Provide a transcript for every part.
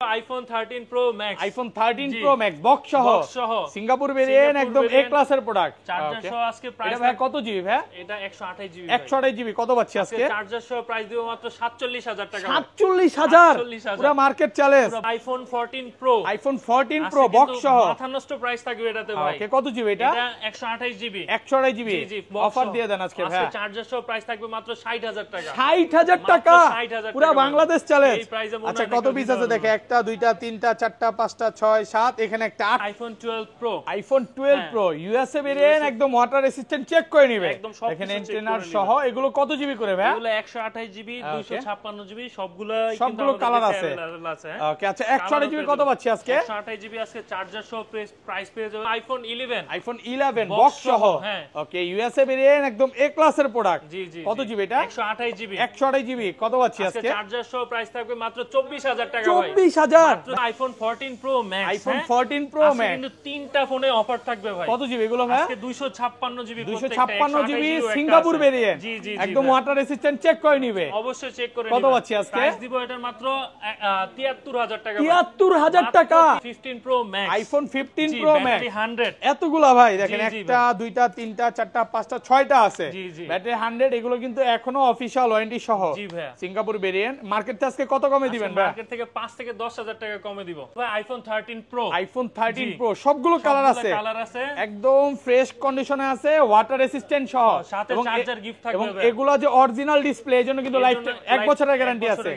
IPhone 13 pro max, iPhone 13 pro max box সহ Singapore variant, একদম এ ক্লাসের প্রোডাক্ট। চার্জার সহ আজকে প্রাইস এটা ভাই কত জিবি ভাই? এটা 128 জিবি। 128 জিবি কত পাচ্ছি আজকে? চার্জার সহ প্রাইস দিব মাত্র 47000 টাকা। 47000 পুরো market challenge. IPhone 14 pro, iPhone 14 pro box সহ মাথা নষ্ট প্রাইস থাকবে এটাতে ভাই। ওকে কত জিবি এটা? এটা 128 জিবি। 128 জিবি অফার দিয়ে দেন আজকে ভাই। আজকে চার্জার সহ প্রাইস থাকবে মাত্র 60000 টাকা। 60000 টাকা পুরো বাংলাদেশ চ্যালেঞ্জ। আচ্ছা কত পিস আছে দেখে? একটা দুইটা তিনটা চারটা পাঁচটা ছয় সাত, এখানে একটা 8। IPhone 12 pro, iPhone 12 pro USA variant, একদম ওয়াটার রেসিস্ট্যান্ট, চেক করে নিবে এখানে এন্টেনার সহ। এগুলো কত জিবি করে ভাই? এগুলো 128 জিবি 256 জিবি সবগুলো কালার আছে। ওকে আচ্ছা 128 জিবি কত পাচ্ছি আজকে? 128 জিবি আজকে চার্জার সহ প্রাইস পেয়ে যাবে আইফোন 11। আইফোন 11 বক্স সহ। ওকে ইউএসএ ভেরিয়েন্ট, একদম এ ক্লাসের প্রোডাক্ট। জি জি। কত জিবি এটা? 128 জিবি। 128 জিবি কত পাচ্ছি আজকে? চার্জার সহ প্রাইস থাকবে মাত্র 24000 টাকা ভাই। 24000 iPhone 14 pro max. IPhone 14 pro max কিন্তু তিনটা ফোনে অফার থাকবে ভাই। কত জিবি এগুলো ভাই? আজকে 256 জিবি, 256 জিবি সিঙ্গাপুর ভেরিয়েন্ট, জি জি, একদম ওয়াটার রেসিস্ট্যান্ট, চেক করে নিবে অবশ্যই চেক করে। কত পাচ্ছি আজকে? প্রাইস দিব এটার মাত্র 73000 টাকা। 73000 টাকা 15 pro max, iPhone 15 pro max. 100 এতগুলা ভাই দেখেন, একটা দুইটা তিনটা চারটা পাঁচটা ছয়টা আছে ব্যাটারি 100। এগুলো কিন্তু এখনো অফিশিয়াল ওয়ারেন্টি সহ। জি ভাই সিঙ্গাপুর ভেরিয়েন্ট। মার্কেট থেকে আজকে কত কমে দিবেন ভাই? মার্কেট থেকে 5 থেকে 10000 টাকা কমে দিব ভাই। আইফোন 13 প্রো, আইফোন 13 প্রো সবগুলো কালার আছে, একদম ফ্রেশ কন্ডিশনে আছে, ওয়াটার রেসিস্ট্যান্ট সহ, সাথে চার্জার গিফট থাকবে। এবং এগুলো যে অরিজিনাল ডিসপ্লে, এজন্য কিন্তু লাইফ 1 বছরের গ্যারান্টি আছে।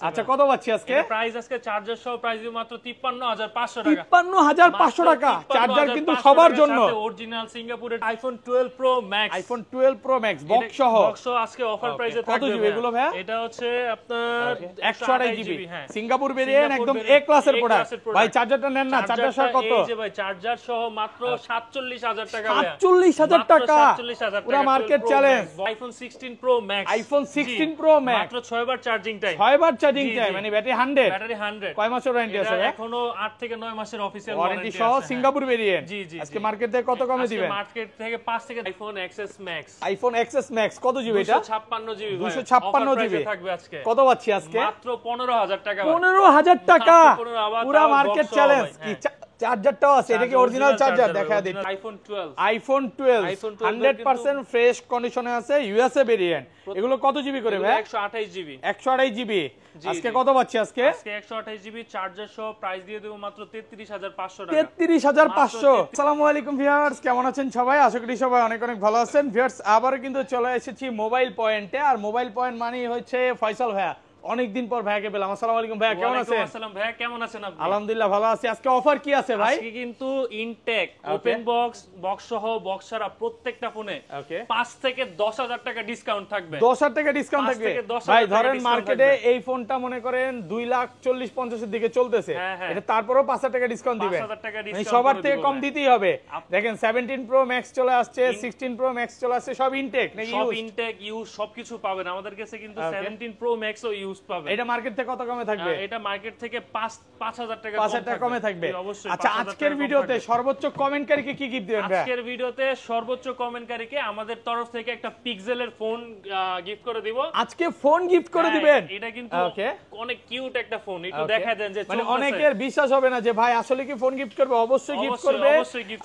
আচ্ছা কত পাচ্ছি আজকে? প্রাইস আজকে চার্জার সহ প্রাইস দিব মাত্র 53500 টাকা। 53500 টাকা চার্জার কিন্তু সবার জন্য। অরিজিনাল সিঙ্গাপুরের iPhone 12 pro max, iPhone 12 pro max box সহ আজকে অফার প্রাইসে থাকবে। কত জিবি এগুলো ভাই? এটা হচ্ছে আপনার 128 জিবি সিঙ্গাপুর ভেরিয়েন্ট, একদম এ ক্লাসের প্রোডাক্ট ভাই। চার্জারটা নেন না, চার্জার সহ কত? এই যে ভাই চার্জার সহ মাত্র 47000 টাকা। 47000 টাকা পুরো market challenge. IPhone 16 pro max, iPhone 16 pro max মাত্র 6 বার চার্জিং টাইম। 6 বার চার্জিং টাইম, মানে ব্যাটারি 100। ব্যাটারি 100। কয় মাসের ওয়ারেন্টি আছে ভাই? এখনো 8 থেকে 9 মাসের অফিশিয়াল ওয়ারেন্টি সহ সিঙ্গাপুর ভেরিয়েন্ট। জি জি। আজকে মার্কেট থেকে কত কমে দিবেন? মার্কেট থেকে 5 থেকে iPhone XS max, iPhone XS max কত জিবি এটা? 256 জিবি 256 জিবি থাকবে আজকে। কত পাচ্ছি আজকে? মাত্র 15000 টাকা। 15000 টাকা পুরো মার্কেট চ্যালেঞ্জ। কি চার্জারটাও আছে, এটা কি অরিজিনাল চার্জার? দেখা দিন। আইফোন 12, আইফোন 12 100% ফ্রেশ কন্ডিশনে আছে, ইউএসএ ভেরিয়েন্ট। এগুলো কত জিবি করে ভাই? 128 জিবি। 128 জিবি আজকে কত পাচ্ছি আজকে? আজকে 128 জিবি চার্জার সহ প্রাইস দিয়ে দেব মাত্র 33500 টাকা। 33500। আসসালামু আলাইকুম ভিউয়ার্স, কেমন আছেন সবাই? আশা করি সবাই অনেক অনেক ভালো আছেন। ভিউয়ার্স আবারো কিন্তু চলে এসেছি মোবাইল পয়েন্টে। আর মোবাইল পয়েন্ট মানেই হচ্ছে ফয়সাল ভাইয়া। অনেকদিন পর ভাইয়াকে পেলাম। আসসালামু আলাইকুম ভাইয়া, কেমন আছেন? ওয়ালাইকুম আসসালাম ভাইয়া, কেমন আছেন আপনি? আলহামদুলিল্লাহ ভালো আছি। আজকে অফার কি আছে ভাই? আজকে কিন্তু ইনটেক ওপেন বক্স, বক্স সহ, বক্স ছাড়া প্রত্যেকটা ফোনে 5 থেকে 10000 টাকা ডিসকাউন্ট থাকবে। 10000 টাকা ডিসকাউন্ট থাকবে ভাই। ধরেন মার্কেটে এই ফোনটা মনে করেন 2,40,50 এর দিকে চলতেছে, এটা তারপরেও 5000 টাকা ডিসকাউন্ট দিবেন। মানে সবার থেকে কম দিতেই হবে। দেখেন 17 প্রো ম্যাক্স চলে আসছে, 16 প্রো ম্যাক্স চলে আসছে, সব ইনটেক নাকি? সব ইনটেক ইউজ সবকিছু পাবেন আমাদের কাছে, কিন্তু 17 প্রো ম্যাক্স ও ইউজ পাবেন। এটা মার্কেট থেকে কত কমে থাকবে? এটা মার্কেট থেকে 5000 টাকা 5000 টাকা কমে থাকবে। আচ্ছা আজকের ভিডিওতে সর্বোচ্চ কমেন্টকারীকে কি গিফট দিবেন ভাই? আজকের ভিডিওতে সর্বোচ্চ কমেন্টকারীকে আমাদের তরফ থেকে একটা পিক্সেলের ফোন গিফট করে দিব। আজকে ফোন গিফট করে দিবেন? এটা কিন্তু অনেক কিউট একটা ফোন, একটু দেখা দেন যে মানে অনেকের বিশ্বাস হবে না যে ভাই আসলে কি ফোন গিফট করবে। অবশ্যই গিফট করবে।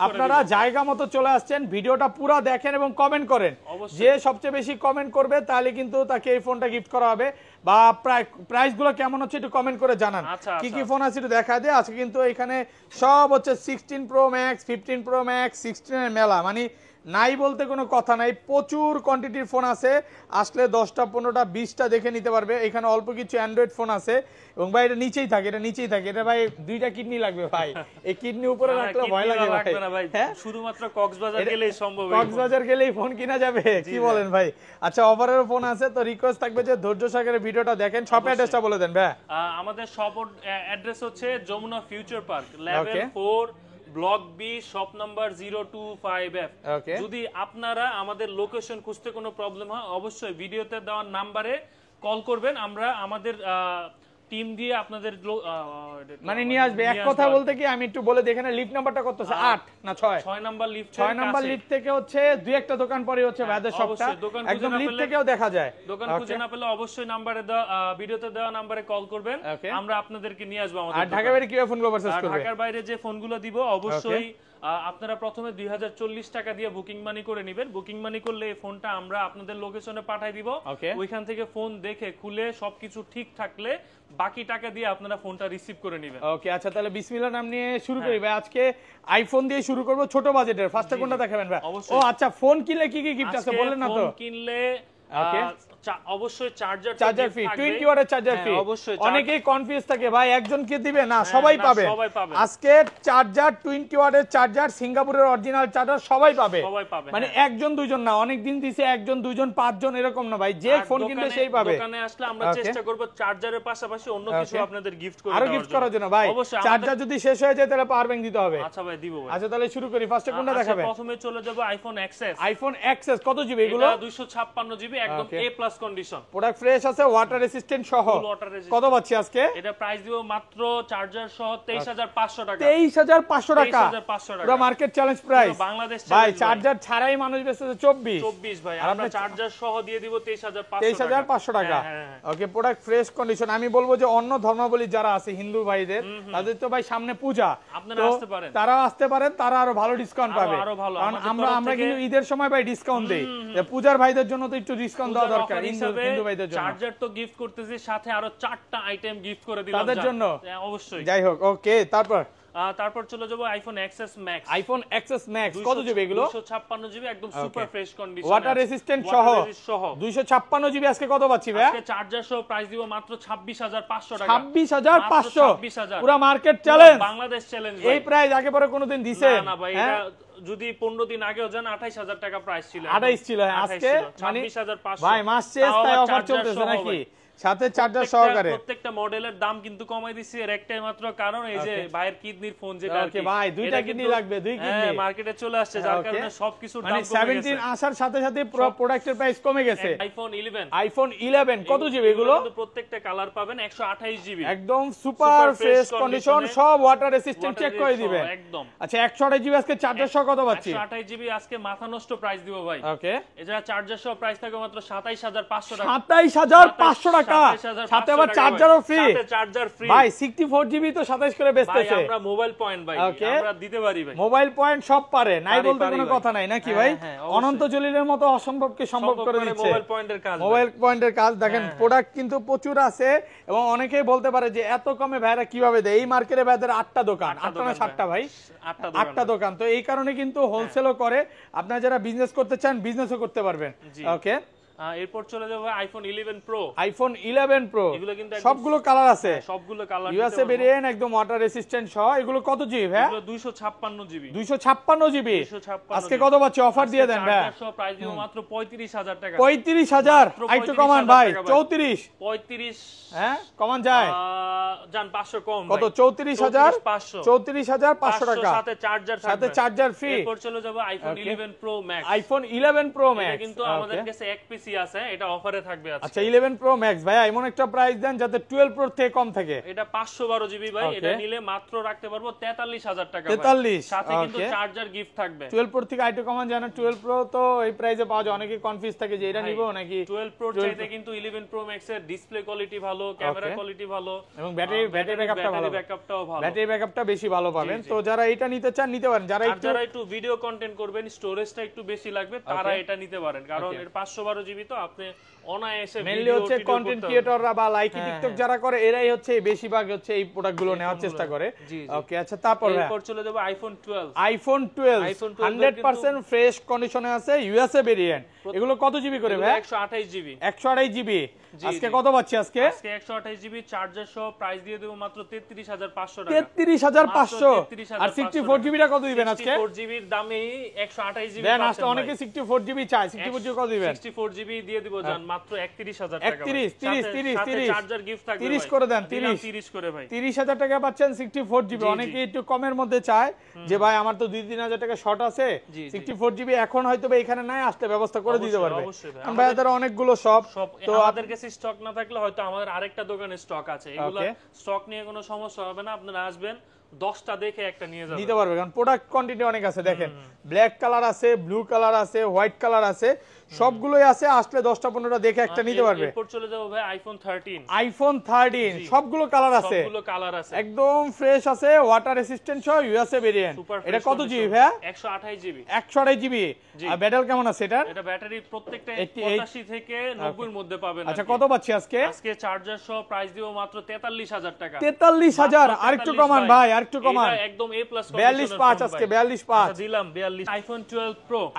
আপনারা জায়গা মতো চলে আসছেন, ভিডিওটা পুরো দেখেন এবং কমেন্ট করেন। যে সবচেয়ে বেশি কমেন্ট করবে তাহলে কিন্তু তাকে এই ফোনটা গিফট করা হবে। বা প্রাইস গুলো কেমন হচ্ছে একটু কমেন্ট করে জানান। কি কি ফোন আছে একটু দেখা দেয়। আজকে কিন্তু এখানে সব হচ্ছে 16 প্রো ম্যাক্স, 15 প্রো ম্যাক্স, 16 এর মেলা, মানে নাই বলতে কোনো কথা নাই। প্রচুর কোয়ান্টিটির ফোন আছে, আসলে 10টা 15টা 20টা দেখে নিতে পারবে। এখানে অল্প কিছু অ্যান্ড্রয়েড ফোন আছে এবং ভাই এটা নিচেই থাকে, এটা নিচেই থাকে। এটা ভাই 2টা কিডনি লাগবে ভাই, এই কিডনি উপরে রাখলে ভয় লাগে ভাই। হ্যাঁ শুধুমাত্র কক্সবাজার গেলেই সম্ভব, কক্সবাজার গেলেই ফোন কিনা যাবে, কি বলেন ভাই? আচ্ছা অফারের ফোন আছে, তো রিকোয়েস্ট থাকবে যে ধৈর্য সহকারে ভিডিওটা দেখেন। শপ অ্যাড্রেসটা বলে দেন ভাই। আমাদের শপ অ্যাড্রেস হচ্ছে Jamuna future park, level 4, block B, shop number 025F। যদি আপনারা আমাদের লোকেশন খুঁজতে কোনো প্রবলেম হয়, অবশ্যই ভিডিওতে দেওয়া নাম্বারে কল করবেন। আমরা আমাদের টিম দিয়ে আপনাদের মানে নিয়ে আসবে। এক কথা বলতে কি আমি একটু বলে দেখেন লিফট নাম্বারটা কত আছে? 8 না 6? 6 নাম্বার লিফট, 6 নাম্বার লিফট থেকে হচ্ছে দুই একটা দোকান পরে হচ্ছে ভাইদের শপটা, একদম লিফট থেকেও দেখা যায়। দোকান খুঁজে না পেলে অবশ্যই নাম্বারে ভিডিওতে দেওয়া নাম্বারে কল করবেন, আমরা আপনাদেরকে নিয়ে আসবো আমাদের। আর ঢাকার বাইরে কিভাবে ফোন করব পারচেজ করবে? ঢাকার বাইরে যে ফোনগুলো দিব অবশ্যই আপনারা প্রথমে 2040 টাকা দিয়ে বুকিং মানি করে নেবেন। বুকিং মানি করলে এই ফোনটা আমরা আপনাদের লোকেশনে পাঠিয়ে দিব, ওইখান থেকে ফোন দেখে খুলে সবকিছু ঠিক থাকলে বাকি টাকা দিয়ে আপনারা ফোনটা রিসিভ করে নেবেন। ওকে, আচ্ছা তাহলে বিসমিল্লাহ নাম নিয়ে শুরু করি ভাই। আজকে আইফোন দিয়ে শুরু করব, ছোট বাজেটের। ফার্স্টে কোনটা দেখাবেন ভাই? ও আচ্ছা, ফোন কিনলে কি কি গিফট আছে বললেন না তো? ফোন কিনলে অবশ্যই চার্জার ফ্রি, 20 ওয়াটের চার্জার ফ্রি। অনেকেই কনফিউজ থাকে ভাই একজন কে দিবে, না সবাই পাবে। আজকে চার্জার 20 ওয়াটের চার্জার, সিঙ্গাপুরের অরিজিনাল চার্জার সবাই পাবে। মানে একজন দুইজন না, অনেক দিন দিছে একজন দুইজন পাঁচজন এরকম না ভাই, যে ফোন কিনবে সেই পাবে। দোকানে আসলে আমরা চেষ্টা করব চার্জারের পাশাপাশি অন্য কিছু আপনাদের গিফট করে আরো গিফট করার জন্য ভাই। চার্জার যদি শেষ হয়ে যায় তাহলে পাওয়ার ব্যাংক দিতে হবে। আচ্ছা ভাই দিব ভাই। আচ্ছা তাহলে শুরু করি। ফার্স্টে কোনটা দেখাবেন? প্রথমে চলে যাব আইফোন এক্সএস। আইফোন এক্সএস কত জিবি এগুলো? এটা 256 জিবি, একদম এ প্লাস কন্ডিশন। প্রোডাক্ট ফ্রেশ আছে, ওয়াটার রেসিস্ট্যান্ট সহ। কত পাচ্ছি আজকে? এটা প্রাইস দিব মাত্র চার্জার সহ 23500 টাকা। 23500 টাকা, পুরো মার্কেট চ্যালেঞ্জ প্রাইস বাংলাদেশ ভাই। চার্জার ছাড়াই মানুষ বেচতেছে 24 ভাই, আমরা চার্জার সহ দিয়ে দিব 23500 টাকা। ওকে, প্রোডাক্ট ফ্রেশ কন্ডিশন। আমি বলবো যে অন্য ধর্মাবলী যারা আছে হিন্দু ভাইদের, তাদের তো ভাই সামনে পূজা, আপনারা আসতে পারেন, তারা আসতে পারেন, তারা আরো ভালো ডিসকাউন্ট পাবে। কারণ আমরা কিন্তু ঈদের সময় ভাই ডিসকাউন্ট দেই, পূজার ভাইদের জন্য তো একটু ডিসকাউন্ট দেওয়া দরকার হিন্দু ভাইদের জন্য। চার্জার তো গিফট করতেছি, সাথে আরো 4টা আইটেম গিফট করে দিলাম তাদের জন্য। অবশ্যই। যাই হোক, ওকে তারপর চলে যাব iPhone XS max. IPhone XS max কত জিবি এগুলো? 256 জিবি, একদম super fresh condition, water resistant সহ 256 জিবি। আজকে কত পাচ্ছি ভাই? আজকে চার্জার সহ প্রাইস দিব মাত্র 26500 টাকা। 26500, পুরো মার্কেট চ্যালেঞ্জ, বাংলাদেশ চ্যালেঞ্জ। এই প্রাইস আগে পরে কোনোদিন দিছে না ভাই, এটা যদি 15 দিন আগেও জান 28000 টাকা প্রাইস ছিল। 28 ছিল, আজকে 26500 ভাই মাস শেষ তাই অফার চলতেছে নাকি? সাথে চার্জার সহকারে প্রত্যেকটা মডেলের দাম কিন্তু কমাই দিছি, এর একটাই মাত্র কারণ এই যে ভাইয়ের কিডনির ফোন যেটা। ওকে ভাই, দুইটা কিডনি লাগবে, দুই কিডনি মার্কেটে চলে আসছে, যার কারণে সবকিছুর দাম কমে গেছে। 17 আসার সাথে সাথে প্রোডাক্টের প্রাইস কমে গেছে। আইফোন 11 কত জিবি এগুলো? প্রত্যেকটা কালার পাবেন 128 জিবি, একদম সুপার ফ্রেশ কন্ডিশন, সব ওয়াটার রেসিস্ট্যান্ট চেক করে দিবেন একদম। আচ্ছা 128 জিবি আজকে চার্জার সহ কত পাচ্ছি? 128 জিবি আজকে মাথা নষ্ট প্রাইস দিব ভাই। ওকে, এটা চার্জার সহ প্রাইস থাকবে মাত্র 27500 টাকা। 27500 টাকা, সাথে আবার চার্জারও ফ্রি। চার্জার ফ্রি ভাই, 64 জিবি তো 27 করে বেচতেছে। ভাই আমরা মোবাইল পয়েন্ট ভাই, আমরা দিতে পারি ভাই। মোবাইল পয়েন্ট সব পারে, নাই বলতে কোনো কথা নাই নাকি ভাই? অনন্ত জলিলের মতো অসম্ভবকে সম্ভব করে দিচ্ছে মোবাইল পয়েন্টের কাজ। মোবাইল পয়েন্টের কাজ দেখেন, প্রোডাক্ট কিন্তু প্রচুর আছে। এবং অনেকেই বলতে পারে যে এত কমে ভাইরা কিভাবে দেয়? এই মার্কেটে ভাইদের 8টা দোকান, 8টা না 7টা ভাই, 8টা দোকান। তো এই কারণে কিন্তু হোলসেলও করে। আপনারা যারা বিজনেস করতে চান বিজনেসও করতে পারবেন। ওকে, এরপর চলে যাবে আইফোন 11 প্রো। আইফোন 11 প্রো সবগুলো কালার আছে, সবগুলো কালার ইউএসএ ভেরিয়েন্ট, একদম ওয়াটার রেসিস্ট্যান্ট সহ। এগুলো কত জিবি ভাই? এগুলো 256 জিবি। 256 জিবি আজকে কত পাচ্ছি? অফার দিয়ে দেন ভাই। চার্জার সহ প্রাইস দিব মাত্র 35000 টাকা। 35000 একটু কমান ভাই, 34 35 হ্যাঁ কমান যায়, জান 500 কম কত? 34500 টাকা, সাথে চার্জার ফ্রি। এরপর চলে যাব iPhone 11 pro max. IPhone 11 pro max কিন্তু আমাদের কাছে এক পিসি আছে, এটা অফারে থাকবে আজকে। আচ্ছা 11 প্রো ম্যাক্স ভাই, এমন একটা প্রাইস দেন যাতে 12 প্রো থেকে কম থাকে। এটা 512 জিবি ভাই, এটা নিলে মাত্র রাখতে পারবো 43000 টাকা। 43, সাথে কিন্তু চার্জার গিফট থাকবে। 12 প্রো থেকে আইটু কমান জানেন? 12 প্রো তো এই প্রাইসে পাওয়া যায়, অনেকে কনফিউজ থাকে যে এটা নিব নাকি। 12 প্রো চাইতে কিন্তু 11 প্রো ম্যাক্স এর ডিসপ্লে কোয়ালিটি ভালো, ক্যামেরা কোয়ালিটি ভালো, এবং ব্যাটারি ব্যাকআপটা ভালো, ব্যাকআপটাও ভালো, ব্যাটারি ব্যাকআপটা বেশি ভালো পাবেন। তো যারা এটা নিতে চান নিতে পারেন। যারা একটু ভিডিও কন্টেন্ট করবেন, স্টোরেজটা একটু বেশি লাগবে, তারা এটা নিতে পারেন। কারণ এর 512 জিবি তো আপনি অনায়াসে মেইনলি হচ্ছে কন্টেন্ট ক্রিয়েটররা বা লাইকি টিকটক যারা করে, এরাই হচ্ছে বেশিরভাগ হচ্ছে এই প্রোডাক্টগুলো নেওয়ার চেষ্টা করে। ওকে, আচ্ছা তারপর চলে যাব আইফোন 12। আইফোন 12 100% ফ্রেশ কন্ডিশনে আছে, ইউএসএ ভেরিয়েন্ট। এগুলো কত জিবি করে ভাই? 128 জিবি। 128 জিবি আজকে কত পাচ্ছি? আজকে 128 জিবি চার্জার সহ প্রাইস দিয়ে দেব মাত্র 33500 টাকা। 33500। আর 64 জিবিটা কত দিবেন আজকে? 64 জিবির দামে 128 জিবি দেন। আজকে অনেকে 64 জিবি চায়, 64 জিবি কত দিবেন? 64 জিবি জিবি দিয়ে দিব জান মাত্র 31000 টাকা 30 চার্জার গিফট থাকবে 30 করে দেন 30 করে ভাই 30000 টাকা পাচ্ছেন 64 জিবি অনেকে একটু কমের মধ্যে চায় যে ভাই আমার তো 2-3000 টাকা শর্ট আছে 64 জিবি এখন হয়তো বা এখানে নাই আসলে ব্যবস্থা করে দিতে পারবে ভাইদের অনেকগুলো সব তো আমাদের কাছে স্টক না থাকলে হয়তো আমাদের আরেকটা দোকানে স্টক আছে এগুলো স্টক নিয়ে কোনো সমস্যা হবে না আপনারা আসবেন 10টা দেখে একটা নিয়ে যাবেন নিতে পারবে কারণ প্রোডাক্ট কোয়ান্টিটি অনেক আছে দেখেন ব্ল্যাক কালার আছে ব্লু কালার আছে হোয়াইট কালার আছে সবগুলোই আছে আসলে 10টা 15টা দেখে একটা নিতে পারবে এরপর চলে যাব ভাই আইফোন 13 সবগুলো কালার আছে একদম ফ্রেশ আছে ওয়াটার রেসিস্ট্যান্ট সহ ইউএসএ ভেরিয়েন্ট এটা কত জিবি ভাই 128 জিবি আর ব্যাটারি কেমন আছে এটা ব্যাটারি প্রত্যেকটা 85 থেকে 90 এর মধ্যে পাবেন আচ্ছা কত পাচ্ছি আজকে চার্জার সহ প্রাইস দিব মাত্র 43000 টাকা 43000 আরেকটু কমান ভাই আরেকটু কমান এটা একদম A+ 42.5 আজকে 42.5 দিলাম 42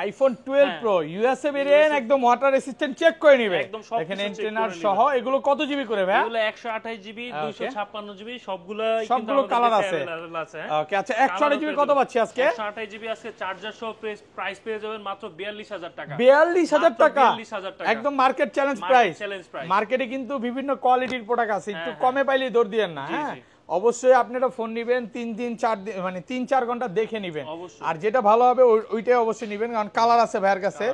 আইফোন 12 প্রো ইউএসএ ভেরিয়েন্ট একদম ওয়াটার রেসিস্ট্যান্ট চেক করে নিবে দেখেন এন্টেনার সহ এগুলো কত জিবি করে ভাই এগুলো 128 জিবি 256 জিবি সবগুলো কালার আছে ওকে আচ্ছা 128 জিবি কত পাচ্ছি আজকে 128 জিবি আজকে চার্জার সহ প্রাইস পেয়ে যাবেন মাত্র 42000 টাকা 42000 টাকা একদম মার্কেট চ্যালেঞ্জ প্রাইস মার্কেটে কিন্তু বিভিন্ন কোয়ালিটির প্রোডাক্ট আছে একটু কমে পাইলে দৌড় দিয়েন না হ্যাঁ অবশ্যই আপনারা ফোন নেবেন 3-4 মানে 3-4 ঘন্টা দেখে নেবেন আর যেটা ভালো হবে ওইটাই অবশ্যই নেবেন কারণ কালার আছে ভাইয়ের কাছে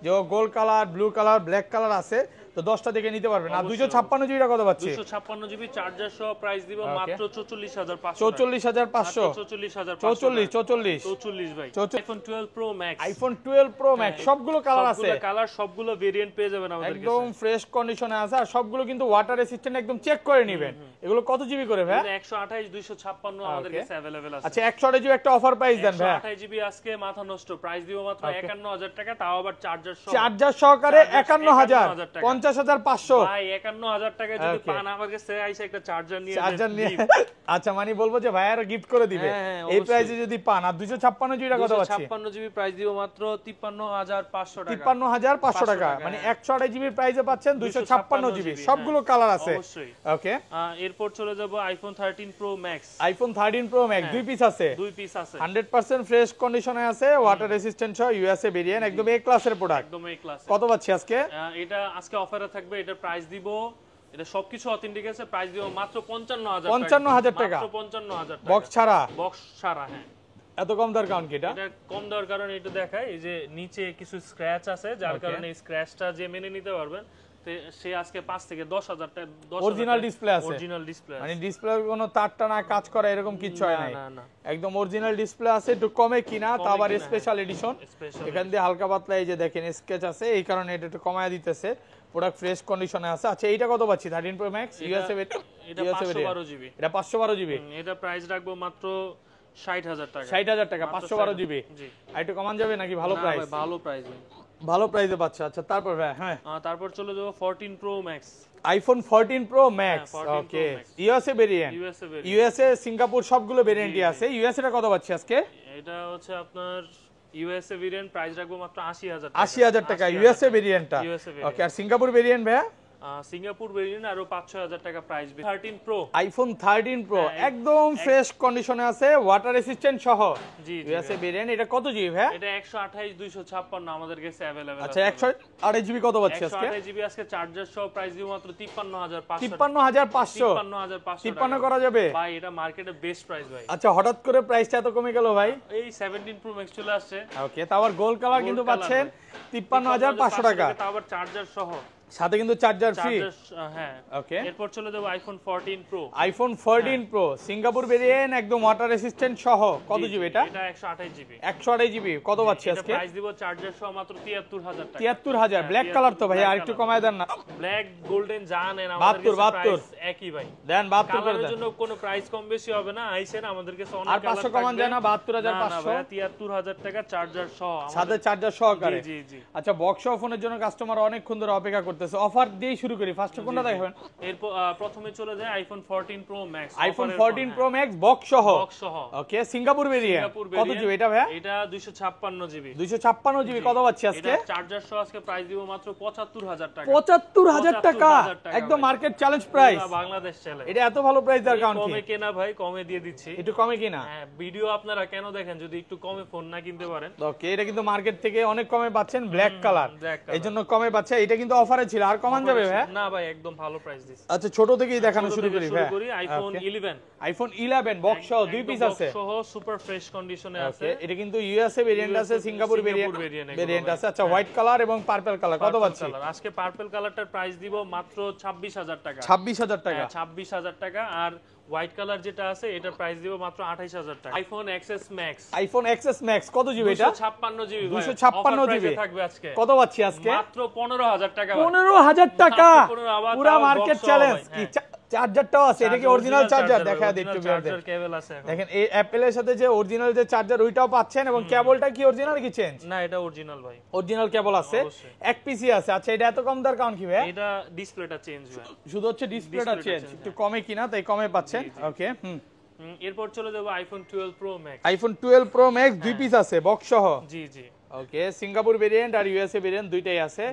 যে gold colour blue colour black colour আছে তো 10টা দেখে নিতে পারবেন আর 256 জিবিটা কত পাচ্ছি 256 জিবি চার্জার সহ প্রাইস দিব মাত্র 44500 44 ভাই iPhone 12 pro max iPhone 12 pro max সবগুলো কালার আছে কালার সবগুলো ভেরিয়েন্ট পেয়ে যাবেন আমাদের কাছে একদম ফ্রেশ কন্ডিশনে আছে আর সবগুলো কিন্তু ওয়াটার রেসিস্ট্যান্ট একদম চেক করে নেবেন এগুলো কত জিবি করে ভাই 128 256 আমাদের কাছে अवेलेबल আছে আচ্ছা 128 জিবি একটা অফার প্রাইস দেন ভাই 128 জিবি আজকে মাথা নষ্ট প্রাইস দিব মাত্র 51000 টাকা তাও আবার চার্জার সহকারে 51000 50500 ভাই 51000 টাকা যদি পান আমার কাছে আইসা একটা চার্জার নিয়ে আচ্ছা মানে বলবো যে ভাইয়ারা গিফট করে দিবে এই প্রাইসে যদি পান আর 256 জিবি কত পাচ্ছি 256 জিবি প্রাইস দিব মাত্র 53500 টাকা 53500 টাকা মানে 128 জিবি প্রাইসে পাচ্ছেন 256 জিবি সবগুলো কালার আছে ওকে এরপর চলে যাব iPhone 13 pro max iPhone 13 pro max দুই পিস আছে 100% ফ্রেশ কন্ডিশনে আছে ওয়াটার রেসিস্ট্যান্ট সহ ইউএসএ ভেরিয়েন্ট একদম এ ক্লাসের প্রোডাক্ট একদম এ ক্লাস কত পাচ্ছি আজকে এটা আজকে অফারে থাকবে এটা প্রাইস দিব এটা সবকিছু অথেন্টিক আছে প্রাইস দিব মাত্র 55000 টাকা মাত্র 55000 টাকা বক্স ছাড়া হ্যাঁ এত কম দর কারণ কি এটা কম দেওয়ার কারণে এটা দেখায় এই যে নিচে কিছু স্ক্র্যাচ আছে যার কারণে এই স্ক্র্যাচটা যে মেনে নিতে পারবেন সে আজকে 5 থেকে 10000 টাকা অরিজিনাল ডিসপ্লে আছে অরিজিনাল ডিসপ্লে মানে ডিসপ্লে কোনো তারটা না কাজ করা এরকম কিছু হয় নাই একদম অরিজিনাল ডিসপ্লে আছে একটু কমে কিনা তা আবার স্পেশাল এডিশন এখান দিয়ে হালকা পাতলা এই যে দেখেন স্কেচ আছে এই কারণে এটা একটু কমায় দিতেছে প্রোডাক্ট ফ্রেশ কন্ডিশনে আছে আচ্ছা এইটা কত পাচ্ছি 13 প্রো ম্যাক্স ইউএসএ এটা 512 জিবি এটা 512 জিবি এটা প্রাইস রাখবো মাত্র 60000 টাকা 60000 টাকা 512 জিবি জি আর একটু কমান যাবে নাকি ভালো প্রাইস ভালো প্রাইস ভালো প্রাইসে পাচ্ছ আচ্ছা তারপর হ্যাঁ তারপর চলে যাব 14 pro max iPhone 14 pro max ওকে ইউএসএ ভেরিয়েন্ট ইউএসএ সিঙ্গাপুর সবগুলো ভেরিয়েন্টই আছে ইউএসএ টা কত পাচ্ছি আজকে এটা হচ্ছে আপনার ইউএসএ ভেরিয়েন্ট প্রাইস রাখবো মাত্র 80000 টাকা ইউএসএ ভেরিয়েন্টটা ওকে আর সিঙ্গাপুর ভেরিয়েন্ট ভাই সিঙ্গাপুর ভেরিয়েন্ট আরো 5-6000 টাকা প্রাইস 13 প্রো আইফোন 13 প্রো একদম ফ্রেশ কন্ডিশনে আছে ওয়াটার রেসিস্ট্যান্ট সহ জি ইউএসএ ভেরিয়েন্ট এটা কত জিবি ভাই এটা 128 256 আমাদের কাছে अवेलेबल আছে আচ্ছা 128 জিবি কত পাচ্ছি আজকে 128 জিবি আজকে চার্জার সহ প্রাইস দিব মাত্র 53500 53500 করা যাবে ভাই এটা মার্কেটে বেস্ট প্রাইস ভাই আচ্ছা হঠাৎ করে প্রাইসটা এত কমে গেল ভাই এই 17 প্রো ম্যাক্স চলে আসছে ওকে তারপর গোল্ড কালার কিন্তু পাচ্ছেন 53500 টাকা তারপর চার্জার সহ সাথে কিন্তু চার্জার ফ্রি হ্যাঁ ওকে এরপর চলে যাব iPhone 14 pro iPhone 14 pro Singapore variant একদম ওয়াটার রেসিস্ট্যান্ট সহ কত জিবি এটা এটা 128 জিবি 128 জিবি কত পাচ্ছি আজকে প্রাইস দিব চার্জার সহ মাত্র 73000 টাকা 73000 ব্ল্যাক কালার তো ভাই আর একটু কমায় দেন না ব্ল্যাক গোল্ডেন জানেন আমাদের কাছে প্রাইস একই ভাই দেন 72 করে দেন এর জন্য কোনো প্রাইস কম বেশি হবে না আইছেন আমাদের কাছে অনেক আর 500 কমান যায় না 72500 73000 টাকা চার্জার সহ সাথে চার্জার সহকারে জি জি আচ্ছা বক্স ফোনের জন্য কাস্টমার অনেকক্ষণ ধরে অপেক্ষা করতেছে, অফার দিয়ে শুরু করি। ফার্স্টে কোনটা দেখাবেন? এরপর প্রথমে চলে যায় iPhone 14 pro max. IPhone 14 pro max box সহ। ওকে, সিঙ্গাপুর ভেরিয়েন্ট। কত জিবি এটা ভাই? এটা 256 জিবি। 256 জিবি কত পাচ্ছি আজকে? এটা চার্জার সহ আজকে প্রাইস দিব মাত্র 75000 টাকা। 75000 টাকা, একদম market challenge price, Bangladesh challenge. এটা এত ভালো প্রাইস দেওয়ার কারণ কি? কমে কেনা ভাই, কমে দিয়ে দিচ্ছি। একটু কমে কিনা? হ্যাঁ, ভিডিও আপনারা কেন দেখেন যদি একটু কমে ফোন না কিনতে পারেন? ওকে, এটা কিন্তু মার্কেট থেকে অনেক কমে পাচ্ছেন, ব্ল্যাক কালার, এইজন্য কমে পাচ্ছে। এটা কিন্তু অফারে ছিল, আর কমান যাবে ভাই? না ভাই, একদম ভালো প্রাইস দিছি। আচ্ছা, ছোট থেকেই দেখানো শুরু করি ভাই। আইফোন 11। আইফোন 11 বক্স সহ, দুই পিস আছে, বক্স সহ সুপার ফ্রেশ কন্ডিশনে আছে। এটা কিন্তু ইউএসএ ভেরিয়েন্ট আছে, সিঙ্গাপুর ভেরিয়েন্ট আছে। আচ্ছা, হোয়াইট কালার এবং পার্পল কালার কত পাচ্ছি আজকে? পার্পল কালারটার প্রাইস দিব মাত্র 26000 টাকা। 26000 টাকা, 26000 টাকা। আর হোয়াইট কালার যেটা আছে এটার প্রাইস দিব মাত্র 28000 টাকা। IPhone XS max. IPhone XS max কত জিবি এটা? 256 জিবি। 256 জিবি থাকবে আজকে। কত পাচ্ছি আজকে? মাত্র 15000 টাকা। 15000 টাকা, পুরো মার্কেট চ্যালেঞ্জ। কি চার্জারটাও আছে? এটা কি অরিজিনাল চার্জার? দেখা দেই একটু চার্জার কেবল আছে এখন। দেখেন, এই অ্যাপেলের সাথে যে অরিজিনাল যে চার্জার ওইটাও পাচ্ছেন, এবং কেবলটা কি অরিজিনাল কি চেঞ্জ? না, এটা অরিজিনাল ভাই, অরিজিনাল কেবল আছে, এক পিসি আছে। আচ্ছা, এটা এত কম দাম কারণ কি ভাই? এটা ডিসপ্লেটা চেঞ্জ ভাই, শুধু হচ্ছে ডিসপ্লেটা চেঞ্জ, একটু কমে কিনা তাই কমে পাচ্ছেন। ওকে, এরপর চলে যাব iPhone 12 pro max. IPhone 12 pro max দুই পিস আছে বক্স সহ। জি জি। ওকে, সিঙ্গাপুর ভেরিয়েন্ট আর ইউএসএ ভেরিয়েন্ট দুইটাই আছে,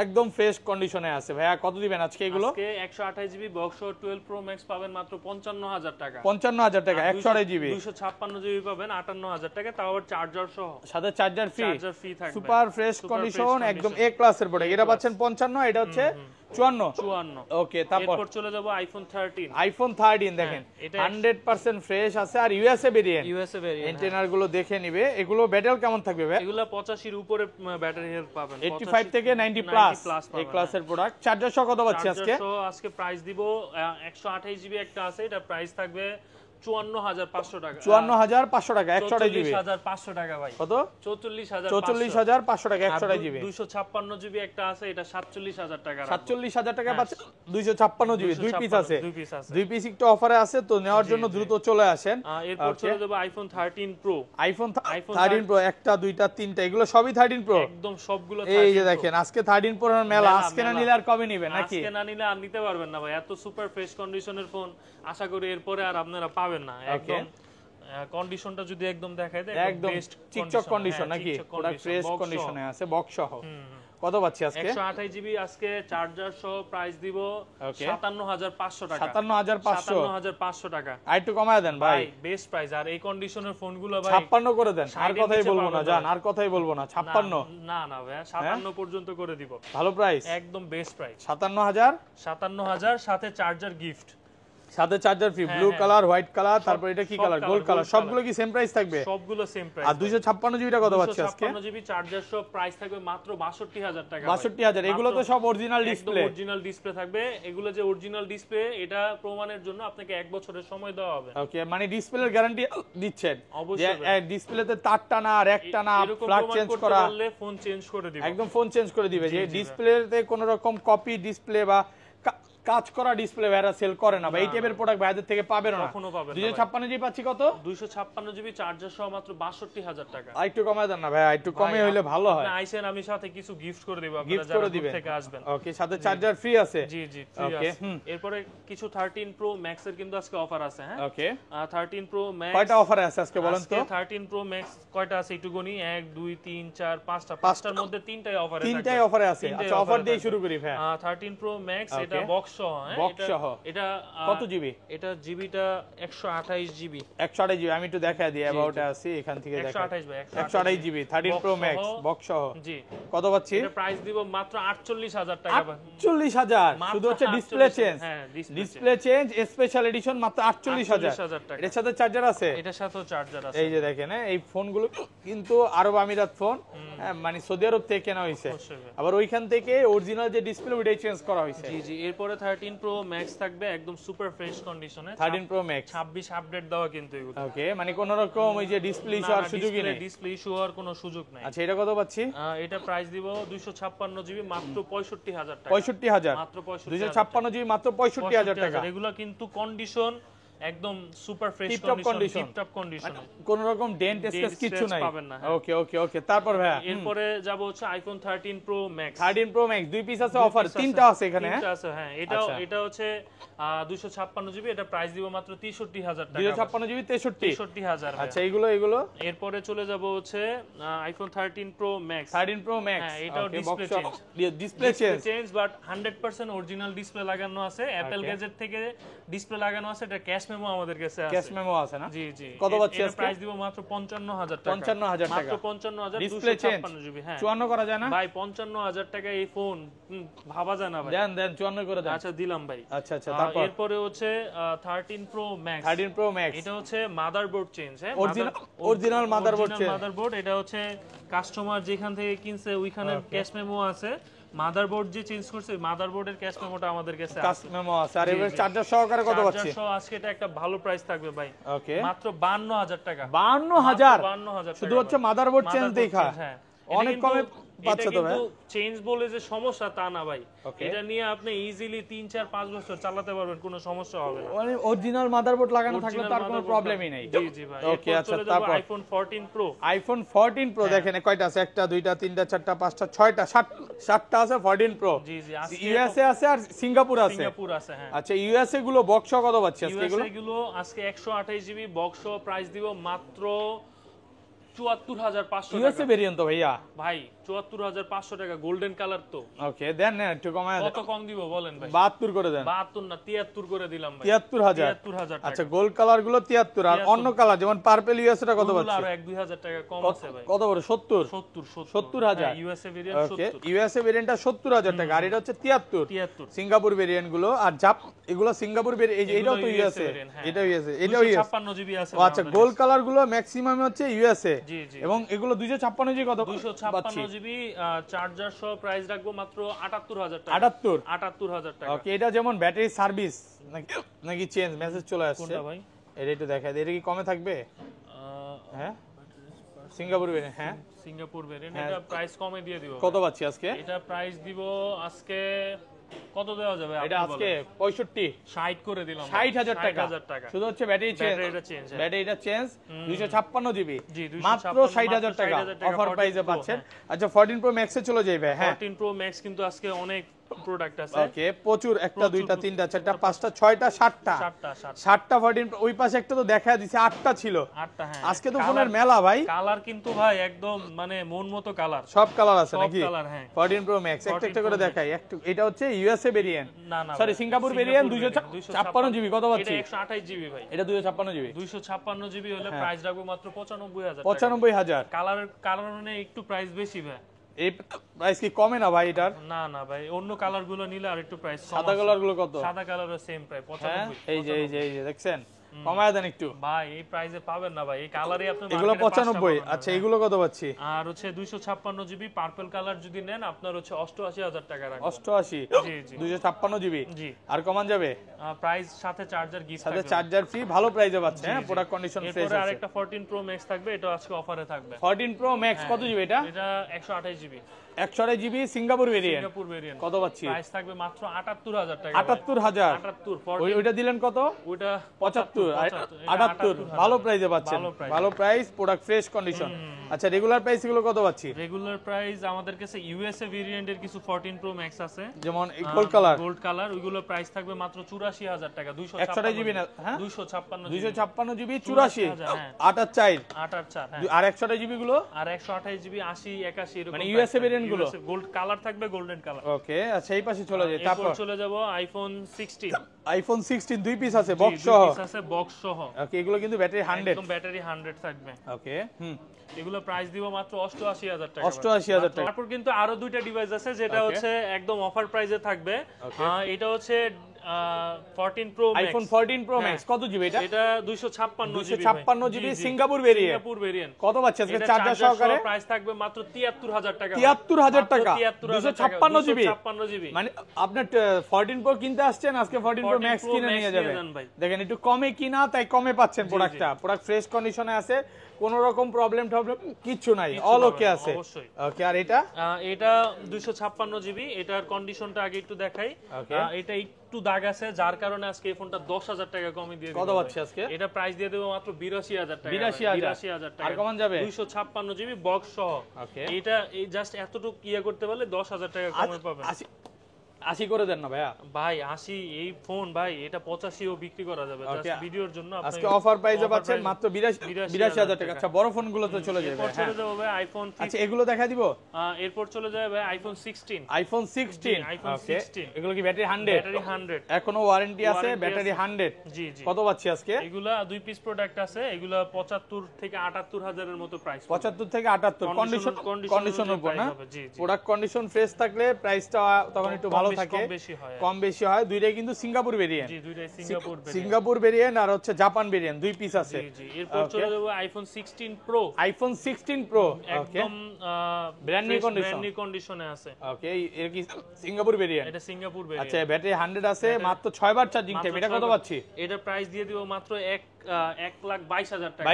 একদম ফ্রেশ কন্ডিশনে আছে। ভাইয়া কত দিবেন আজকে এগুলো? আজকে 128 জিবি বক্স 12 প্রো ম্যাক্স পাবেন মাত্র 55000 টাকা। 55000 টাকা, 128 জিবি। 256 জিবি পাবেন 58000 টাকা, তাও আবার চার্জার সহ, সাথে চার্জার ফ্রি। চার্জার ফ্রি থাকবে, সুপার ফ্রেশ কন্ডিশন, একদম এ ক্লাসের প্রোডাক্ট। এটা পাচ্ছেন 55, এটা হচ্ছে 54। ওকে, তারপর চলে যাব আইফোন 13। আইফোন 13 দেখেন 100% ফ্রেশ আছে, আর ইউএসএ ভেরিয়েন্ট। এন্টেনার গুলো দেখে নিবে। এগুলো ব্যাটারি কেমন থাকবে ভাই? এগুলো 85 এর উপরে ব্যাটারি হেলথ পাবেন, 85 থেকে 90 প্লাস এই ক্লাসের প্রোডাক্ট। চার্জার সহ কত পাচ্ছি আজকে? আজকে প্রাইস দিব 128 জিবি একটা আছে, এটা প্রাইস থাকবে 54500 টাকা। 54500 টাকা, 128 জিবি। 44500 টাকা ভাই। কত? 44500 টাকা, 128 জিবি। 256 জিবি একটা আছে, এটা 47000 টাকা। 47000 টাকা পাচ্ছেন 256 জিবি, দুই পিস আছে। দুই পিস একটু অফারে আছে, তো নেওয়ার জন্য দ্রুত চলে আসেন। এরপর চলে যাব আইফোন 13 প্রো। আইফোন 13 প্রো, একটা দুইটা তিনটা, এগুলো সবই 13 প্রো, একদম সবগুলো। এই যে দেখেন, আজকে 13 প্রোর মেলা। আজকে না নিলে আর কবে নেবেন নাকি? আজকে না নিলে আর নিতে পারবেন না ভাই, এত সুপার ফ্রেশ কন্ডিশনের ফোন আশা করি এরপরে আর আপনারা পাবেন না। একদম কন্ডিশনটা যদি একদম দেখায় দেয়, একদম বেস্ট চিকচক কন্ডিশন নাকি? পুরো ফ্রেশ কন্ডিশনে আছে, বক্স সহ। কত পাচ্ছি আজকে? 128 জিবি আজকে চার্জার সহ প্রাইস দিব 57500 টাকা। 57500 টাকা। আর একটু কমায় দেন ভাই, বেস্ট প্রাইস। আর এই কন্ডিশনের ফোনগুলো ভাই 56 করে দেন, আর কথাই বলবো না জান, আর কথাই বলবো না। 56 না না ভাই, 57 পর্যন্ত করে দিব। ভালো প্রাইস, একদম বেস্ট প্রাইস। 57000 সাথে চার্জার গিফট, সাথে charger free, blue colour, white colour, তারপর এটা কি কালার? Gold colour. সবগুলো কি সেম প্রাইস থাকবে? সবগুলো সেম প্রাইস। আর 256 জিবিটা কত পাচ্ছি আজকে? 256 জিবি চার্জার সহ প্রাইস থাকবে মাত্র 62000 টাকা। 62000। এগুলো তো সব অরিজিনাল ডিসপ্লে, অরিজিনাল ডিসপ্লে থাকবে। এগুলো যে অরিজিনাল ডিসপ্লে, এটা প্রমাণের জন্য আপনাকে 1 বছরের সময় দেওয়া হবে। ওকে, মানে ডিসপ্লের গ্যারান্টি দিচ্ছেন যে ডিসপ্লেতে তার টানা আর এক টানা ফ্ল্যাট চেঞ্জ করা, বললে ফোন চেঞ্জ করে দিবে, একদম ফোন চেঞ্জ করে দিবে। যে ডিসপ্লেতে কোনো রকম কপি ডিসপ্লে বা কাজ করা ডিসপ্লে ভাইরা সেল করে না, বা এই টাইপের প্রোডাক্ট ভাইদের থেকে পাবেন না। 256 জিবি পাচ্ছি কত? 256 জিবি চার্জার সহ মাত্র 62000 টাকা। আর একটু কমায় দেন না ভাই, একটু কমে হইলে ভালো হয়। আপনি আইসেন, আমি সাথে কিছু গিফট করে দেব, আপনারা যারা দূর থেকে আসবেন। ওকে, সাথে চার্জার ফ্রি আছে। জি জি, ফ্রি আছে। এরপরে কিছু 13 প্রো ম্যাক্স এর কিন্তু আজকে অফার আছে। হ্যাঁ, ওকে, 13 প্রো ম্যাক্স কয়টা অফারে আছে আজকে বলেন তো? 13 প্রো ম্যাক্স কয়টা আছে একটু গনি, 1 2 3 4 5টা, পাঁচটার মধ্যে তিনটাই অফারে আছে। তিনটাই অফারে আছে। আচ্ছা, অফার দিয়ে শুরু করি ভাই। 13 প্রো ম্যাক্স, এটা বক্স সহ। হ্যাঁ, বক্স সহ। এটা কত জিবি? এটা জিবিটা 128 জিবি। 128 জিবি, আমি একটু দেখায় দিই অ্যাবাউটে আছি, এখান থেকে দেখা। 128 ভাই, 128 জিবি 13 প্রো ম্যাক্স বক্স সহ। জি, কত পাচ্ছি? এটা প্রাইস দিব মাত্র 48000 টাকা। 48000 শুধু হচ্ছে ডিসপ্লে চেঞ্জ। হ্যাঁ, ডিসপ্লে চেঞ্জ স্পেশাল এডিশন মাত্র 48000 টাকা। এর সাথে চার্জার আছে? এটার সাথেও চার্জার আছে। এই যে দেখেন, এই ফোনগুলো কিন্তু আরব আমিরাত ফোন, মানে সৌদি আরব থেকে কেনা হইছে, আবার ওইখান থেকে অরিজিনাল যে ডিসপ্লে ওইটাই চেঞ্জ করা হইছে। জি জি। এরপরে 13 প্রো ম্যাক্স থাকবে একদম সুপার ফ্রেশ কন্ডিশনে। 13 প্রো ম্যাক্স 26 আপডেট দেওয়া কিন্তু এগুলো। ওকে, মানে কোন রকম ওই যে ডিসপ্লে ইস্যু আর সুযোগই নেই, ডিসপ্লে ইস্যু হওয়ার কোনো সুযোগ নাই। আচ্ছা, এটা কত পাচ্ছি? এটা প্রাইস দিব 256 জিবি মাত্র 65000 টাকা। 65000 মাত্র 256 জিবি মাত্র 65000 টাকা। এগুলো কিন্তু কন্ডিশন একদম super fresh condition, tip top condition, কোন রকম ডেন্ট স্ক্র্যাচ কিছু নাই পাবেন না। ওকে ওকে ওকে, তারপর ভাই এরপরে যাব হচ্ছে iPhone 13 pro max. 13 pro max দুই পিস আছে, অফার তিনটা আছে এখানে। তিনটা আছে হ্যাঁ। এটা হচ্ছে 256 জিবি, এটা প্রাইস দিব মাত্র 63000 টাকা। 256 জিবি 63000। আচ্ছা এগুলো এরপরে চলে যাব হচ্ছে iPhone 13 pro max. 13 pro max হ্যাঁ, এটাও display change, display change but 100% original display লাগানো আছে, অ্যাপল গ্যাজেট থেকে ডিসপ্লে লাগানো আছে। এটা ক্যাশ মেমো আমাদের কাছে আছে, ক্যাশ মেমো আছে না? জি জি। কত পাচ্ছি আজকে? প্রাইস দিব মাত্র 55000 টাকা। 55000 টাকা মাত্র 55000, ডিসপ্লে চেঞ্জ 256 জিবি। হ্যাঁ 54 করা যায় না ভাই? 55000 টাকা এই ফোন ভাবা যায় না ভাই। দেন 54 করে দেন। আচ্ছা দিলাম ভাই। আচ্ছা তারপর এরপরে হচ্ছে 13 প্রো ম্যাক্স। 13 প্রো ম্যাক্স এটা হচ্ছে মাদারবোর্ড চেঞ্জ, হ্যাঁ অরিজিনাল মাদারবোর্ড। এটা হচ্ছে কাস্টমার যেখান থেকে কিনছে ওইখানে ক্যাশ মেমো আছে। মাদারবোর্ড যে চেঞ্জ করছে মাদারবোর্ডের ক্যাশ মেমোটা আমাদের কাছে আছে, ক্যাশ মেমো আছে। আর এর চার্জার সহকারে কত পাচ্ছি? আজকে এটা একটা ভালো প্রাইস থাকবে ভাই, ওকে মাত্র 52000 টাকা। 52000 শুধু হচ্ছে মাদারবোর্ড চেঞ্জ দেখা, হ্যাঁ অনেক কমে পাচ্ছে তো ভাই। চেঞ্জ বলে যে সমস্যা তা না ভাই, এটা নিয়ে আপনি ইজিলি 3 4 5 বছর চালাতে পারবেন, কোনো সমস্যা হবে না। মানে অরিজিনাল মাদারবোর্ড লাগানো থাকলে তার কোনো প্রবলেমই নাই। জি জি ভাই। ওকে আচ্ছা তারপর আইফোন 14 প্রো। আইফোন 14 প্রো দেখেন কয়টা আছে? একটা দুইটা তিনটা চারটা পাঁচটা ছয়টা সাতটা আছে 14 প্রো। জি জি। ইউএসএ আছে আর সিঙ্গাপুর আছে। হ্যাঁ। আচ্ছা ইউএসএ গুলো বক্স কত পাচ্ছি আজকে? এগুলো আজকে 128 জিবি বক্স প্রাইস দিব মাত্র 74500 টাকা। ইউএসএ ভেরিয়েন্ট তো ভাইয়া ভাই 74500 টাকা, গোল্ডেন কালার তো। ওকে দেন না একটু কমায় দেন। কত কম দিব বলেন ভাই? 72 করে দেন। 72 না 73 করে দিলাম ভাই। 73000 টাকা। আচ্ছা গোল্ড কালার গুলো 73, আর অন্য কালার যেমন পার্পল ইউএসএ টা কত পাচ্ছি? আরো 1-2000 টাকা কম আছে ভাই। কত বড়? 70 70000 ইউএসএ ভেরিয়েন্ট 70। ওকে ইউএসএ ভেরিয়েন্টটা 70000 টাকা, আর এটা হচ্ছে 73 সিঙ্গাপুর ভেরিয়েন্ট গুলো। আর এগুলো সিঙ্গাপুর ভেরিয়েন্ট, এটাও তো ইউএসএ, এটাও ইউএসএ, এটাও ইউএসএ 256 জিবি আছে। আচ্ছা গোল্ড কালার গুলো ম্যাক্সিমাম হচ্ছে ইউএসএ, জি জি। এবং এগুলো 256 জিবি কত? 256 জিবি চার্জার সহ প্রাইস রাখবো মাত্র 78000 টাকা। 78000 টাকা। ওকে এটা যেমন ব্যাটারি সার্ভিস নাকি চেঞ্জ মেসেজ চলে আসছে কোনটা ভাই? এটা একটু দেখাই দিই, এটা কি কমে থাকবে? হ্যাঁ সিঙ্গাপুর ভেরিয়েন্ট, হ্যাঁ সিঙ্গাপুর ভেরিয়েন্ট, এটা প্রাইস কমে দিয়ে দিব। কত পাচ্ছি আজকে? এটা প্রাইস দিব আজকে কত দেওয়া যাবে? এটা আজকে 65 60 করে দিলাম। 60000 টাকা 60000 টাকা শুধু হচ্ছে ব্যাটারি চেঞ্জ। ব্যাটারিটা চেঞ্জ 256 জিবি মাত্র 60000 টাকা অফার প্রাইসে পাচ্ছেন। আচ্ছা 14 প্রো ম্যাক্সে চলে যাবে। হ্যাঁ 14 প্রো ম্যাক্স কিন্তু আজকে অনেক প্রোডাক্ট আছে। ওকে প্রচুর, একটা দুইটা তিনটা চারটা পাঁচটা ছয়টা সাতটা 14 ওই পাশে একটা তো দেখা দিছে 8টা ছিল। 8টা হ্যাঁ। আজকে তো ফোনের মেলা ভাই। কালার কিন্তু ভাই একদম মানে মন মতো কালার, সব কালার আছে নাকি? সব কালার হ্যাঁ। 14 প্রো ম্যাক্স একটা করে দেখাই একটু। এটা হচ্ছে ইউএসএ ভেরিয়েন্ট, না না সরি সিঙ্গাপুর ভেরিয়েন্ট 256 জিবি কত পাচ্ছি? এটা 128 জিবি ভাই। এটা 256 জিবি 256 জিবি হলে প্রাইস রাখবো মাত্র 95000 টাকা। 95000 কালারের কারণে একটু প্রাইস বেশি ভাই। এই প্রাইস কি কমে না ভাই এটার? না না ভাই, অন্য কালার গুলো নিলে আর একটু প্রাইস কম। সাদা কালার গুলো কত? সাদা কালারও সেম প্রাইস 95। এই যে দেখছেন কমায় দেন একটু ভাই, এই প্রাইসে পাবেন না ভাই, এই কালারই আপনি এগুলো 95। আচ্ছা এগুলো কত পাচ্ছি? আর হচ্ছে 256 জিবি পার্পল কালার যদি নেন আপনার হচ্ছে 88000 টাকা রাখবে। 88 জি জি 256 জিবি জি। আর কমান যাবে? প্রাইস সাথে চার্জার গিফট সাথে থাকবে, চার্জার ফ্রি, ভালো প্রাইসে পাচ্ছেন। হ্যাঁ প্রোডাক্ট কন্ডিশন ফ্রেশ এরপরে আছে। আরেকটা 14 প্রো ম্যাক্স থাকবে, এটা আজকে অফারে থাকবে। 14 প্রো ম্যাক্স কত জিবি এটা? এটা 128 GB 128 GB Singapore variant Singapore variant. কত পাচ্ছি? প্রাইস থাকবে মাত্র 78000 টাকা। 78000 78 ওইটা দিলেন কত? ওইটা 75 78 ভালো প্রাইসে পাচ্ছেন, ভালো প্রাইস, প্রোডাক্ট ফ্রেশ কন্ডিশন। আচ্ছা রেগুলার প্রাইস গুলো কত পাচ্ছি? রেগুলার প্রাইস আমাদের কাছে ইউএসএ ভেরিয়েন্টের কিছু 14 প্রো ম্যাক্স আছে, যেমন গোল্ড কালার ওইগুলো প্রাইস থাকবে মাত্র 84000 টাকা। 128 জিবি না? হ্যাঁ 256 জিবি 84 884 আর 128 জিবি গুলো? আর 128 জিবি 80 81 এরকম মানে ইউএসএ ভেরিয়েন্ট গুলো গোল্ড কালার থাকবে, গোল্ডেন কালার। ওকে আচ্ছা এই পাশে চলে যাই। তারপর চলে যাব আইফোন 16। আইফোন 16 দুই পিস আছে বক্স সহ। দুই পিস আছে বক্স সহ। ওকে এগুলো কিন্তু ব্যাটারি 100, একদম ব্যাটারি 100 থাকবে। ওকে এগুলো প্রাইস দিব মাত্র 88000 টাকা। 88000 টাকা। তারপর কিন্তু আরো দুইটা ডিভাইস আছে যেটা হচ্ছে একদম অফার প্রাইসে থাকবে। এটা হচ্ছে 14 pro max, iPhone 14 pro max কত জিবি এটা? এটা 256 জিবি সিঙ্গাপুর ভেরিয়েন্ট কত পাচ্ছি আজকে চার্জার সহকারে? প্রাইস থাকবে মাত্র 73000 টাকা। 73000 টাকা 256 জিবি 256 জিবি। মানে আপনার 14 প্রো কিনতে আসছেন আজকে 14 Pro Max কিনে নিয়ে যাবেন। দেখেন একটু কমে কিনা তাই কমে পাচ্ছেন প্রোডাক্টটা। প্রোডাক্ট ফ্রেশ কন্ডিশনে আছে, কোনো রকম প্রবলেম কিচ্ছু নাই, অল ওকে আছে। ওকে, আর এটা 256 জিবি। এটার কন্ডিশনটা আগে একটু দেখাই। এটা একটু দাগ আছে, যার কারণে আজকে এই ফোনটা 10,000 টাকা কমে দিয়ে দিই। কত পাচ্ছি আজকে? এটা প্রাইস দিয়ে দেব মাত্র 82,000 টাকা। 82,000 টাকা। আর কমান যাবে? 256 জিবি বক্স সহ। এটা এই জাস্ট এতটুকু ইয়া করতে পারলে 10,000 টাকা কমে পাবেন। 80 করে দেন না ভাইয়া। ভাই 80 এই ফোন ভাই এটা 85 ও বিক্রি করা যাবে জাস্ট ভিডিওর জন্য। আজকে অফার প্রাইসে পাচ্ছেন মাত্র 82,000 টাকা। আচ্ছা, বড় ফোনগুলো তো চলে যাবে। এরপর চলে যাবে ভাই আইফোন। আচ্ছা, এগুলো দেখা দিব। এরপর চলে যাবে ভাই আইফোন 16। আইফোন 16। ওকে, এগুলো কি ব্যাটারি 100? ব্যাটারি 100 এখনো ওয়ারেন্টি আছে, ব্যাটারি 100। জি জি। কত পাচ্ছি আজকে? এগুলা দুই পিস প্রোডাক্ট আছে, এগুলা 75 থেকে 78 হাজারের মতো প্রাইস। 75 থেকে 78 কন্ডিশনের উপর না? প্রোডাক্ট কন্ডিশন ফ্রেশ থাকলে প্রাইসটা তখন একটু ভালো থাকে, কম বেশি হয়। দুইটাই কিন্তু সিঙ্গাপুর ভেরিয়েন্ট। জি, দুইটাই সিঙ্গাপুর ভেরিয়েন্ট। সিঙ্গাপুর ভেরিয়েন্ট আর হচ্ছে জাপান ভেরিয়েন্ট, দুই পিস আছে। জি জি। এরপর চলে যাব আইফোন 16 প্রো। আইফোন 16 প্রো একদম ব্র্যান্ড নিউ কন্ডিশনে আছে। ওকে, এর কি সিঙ্গাপুর ভেরিয়েন্ট? এটা সিঙ্গাপুর ভেরিয়েন্ট। আচ্ছা, ব্যাটারি 100 আছে, মাত্র 6 বার চার্জিং টাইম। এটা কত পাচ্ছি? এটা প্রাইস দিয়ে দিব মাত্র 1,22,000 টাকা।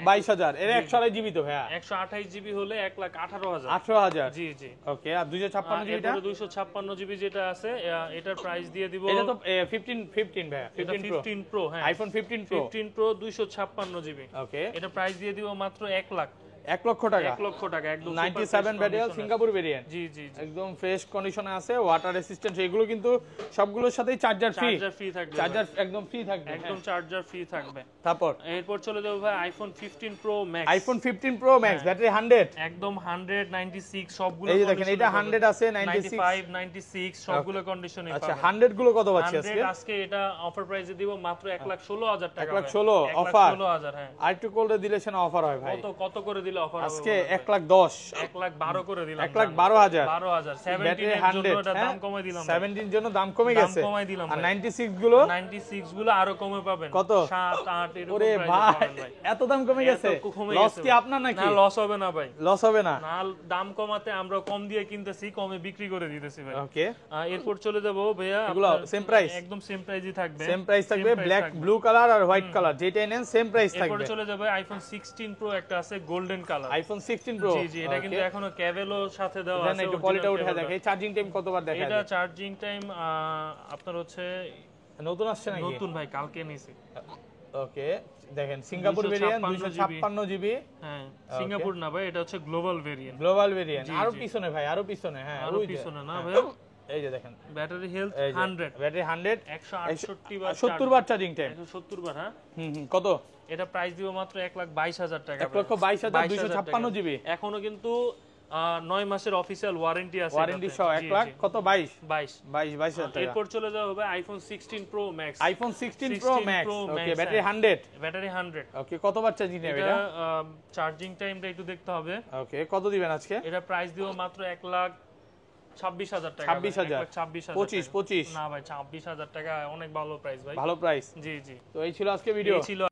22,000। এর 128 জিবি তো ভাইয়া? 128 জিবি হলে 1,18,000। 18,000। জি জি। ওকে, আর 256 জিবি? এটা 256 জিবি যেটা আছে এটার প্রাইস দিয়ে দিব। এটা তো 15 ভাইয়া। 15 প্রো। হ্যাঁ, iPhone 15 pro. 15 pro 256 GB. Okay, এটা প্রাইস দিয়ে দিব মাত্র 1 লক্ষ টাকা। 1 লক্ষ টাকা একদম 97 ব্যাটারি সিঙ্গাপুর ভেরিয়েন্ট। জি জি। একদম ফ্রেশ কন্ডিশনে আছে, ওয়াটার রেসিস্ট্যান্ট। এগুলো কিন্তু সবগুলোর সাথেই চার্জার ফ্রি থাকবে। চার্জার একদম ফ্রি থাকবে, একদম চার্জার ফ্রি থাকবে। তারপর এরপর চলে যাব ভাই iPhone 15 pro max. IPhone 15 pro max, battery 100 একদম 100 96 সবগুলো। এই যে দেখেন, এটা 100 আছে, 95 96 সবগুলো কন্ডিশনে পাবেন। আচ্ছা, 100 গুলো কত পাচ্ছি আজকে? 100 আজকে এটা অফার প্রাইসে দিব মাত্র 1,16,000 টাকা। 1,16,000 অফার। 1,16,000 হ্যাঁ। আরেকটু করে দিলে সেনা অফার হয় ভাই। কত করে দিলে অফার হবে? আজকে 1,10,000 1,12,000 করে দিলাম। 1,12,000 12,000 17 এর জন্য এটা দাম কমাই দিলাম। 17 জন্য দাম কমে গেছে, দাম কমাই দিলাম। আর 96 গুলো 96 গুলো আরো কমে পাবেন। কত? 7 8 এরকম ওরে ভাই, এত দাম কমে গেছে। লস কি আপনার নাকি? না, লস হবে না ভাই, লস হবে না। না, দাম কমাতে আমরা কম দিয়ে কিনতেছি, কমে বিক্রি করে দিতেছি ভাই। ওকে, এরপর চলে যাব ভাইয়া, এগুলো সেম প্রাইস? একদম সেম প্রাইসই থাকবে। সেম প্রাইস থাকবে, ব্ল্যাক ব্লু কালার আর হোয়াইট কালার, যেটাই নেন সেম প্রাইস থাকবে। এরপর চলে যাবে আইফোন 16 প্রো একটা আছে গোল্ডেন কালার। IPhone 16 pro. জি জি। এটা কিন্তু এখনো ক্যাভেলো সাথে দেওয়া আছে। একটু পলিটা উঠে দেখে চার্জিং টাইম কতবার দেখায়? এটা চার্জিং টাইম আপনার হচ্ছে নতুন আসছে নাকি? নতুন ভাই, কালকে নিছি। ওকে, দেখেন সিঙ্গাপুর ভেরিয়েন্ট 256 জিবি। হ্যাঁ, সিঙ্গাপুর না ভাই, এটা হচ্ছে গ্লোবাল ভেরিয়েন্ট। Global variant. আরো পিছনে ভাই, আরো পিছনে। হ্যাঁ, আরো পিছনে না ভাই, এই যে দেখেন ব্যাটারি হেলথ 100, ব্যাটারি 100, 168 বার 70 বার চার্জিং টাইম। 170 বার। হ্যাঁ, কত? এটা প্রাইস দিব মাত্র 1,22,000 টাকা। 1,22,000 256 জিবি। এখনো কিন্তু 9 মাসের অফিশিয়াল ওয়ারেন্টি আছে। ওয়ারেন্টি সহ 1 লাখ কত? 22,000 টাকা। এরপর চলে যাও হবে iPhone 16 pro max. IPhone 16 pro max. Okay, battery 100। Battery 100। Okay, কতবার চার্জিং নেবে এটা? চার্জিং টাইমটা একটু দেখতে হবে। ওকে, কত দিবেন আজকে? এটা প্রাইস দিব মাত্র 1,26,000 টাকা। 26,000 25 না ভাই, 26,000 টাকা অনেক ভালো প্রাইস ভাই। ভালো প্রাইস। জি জি। তো এই ছিল আজকে ভিডিও।